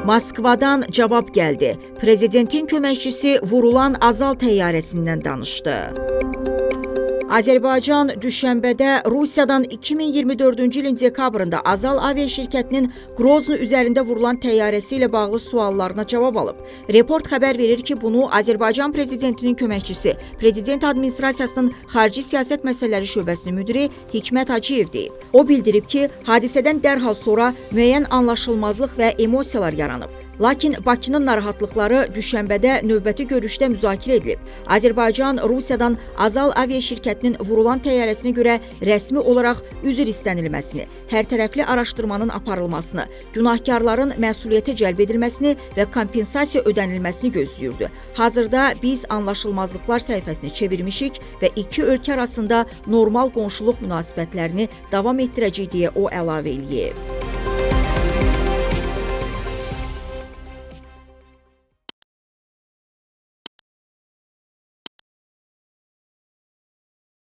Moskvadan cavab gəldi. Prezidentin köməkçisi vurulan Azal təyyarəsindən danışdı. Azərbaycan düşənbədə Rusiyadan 2024-cü ilin dekabrında Azal aviaşirkətinin Grozny üzərində vurulan təyyarəsi ilə bağlı suallarına cavab alıb. Report xəbər verir ki, bunu Azərbaycan prezidentinin köməkçisi, Prezident Administrasiyasının Xarici Siyasət Məsələləri şöbəsinin müdiri Hikmət Hacıyev deyib. O bildirib ki, hadisədən dərhal sonra müəyyən anlaşılmazlıq və emosiyalar yaranıb. Lakin Bakının narahatlıqları düşənbədə növbəti görüşdə müzakirə edilib. Azərbaycan Rusiyadan Azal aviaşirkətinin vurulan təyyarəsinə görə rəsmi olaraq üzr istənilməsini, hərtərəfli araşdırmanın aparılmasını, günahkarların məsuliyyətə cəlb edilməsini və kompensasiya ödənilməsini gözləyirdi. Hazırda biz anlaşılmazlıqlar səhifəsini çevirmişik və iki ölkə arasında normal qonşuluq münasibətlərini davam etdirəcəyik deyə o əlavə eləyib.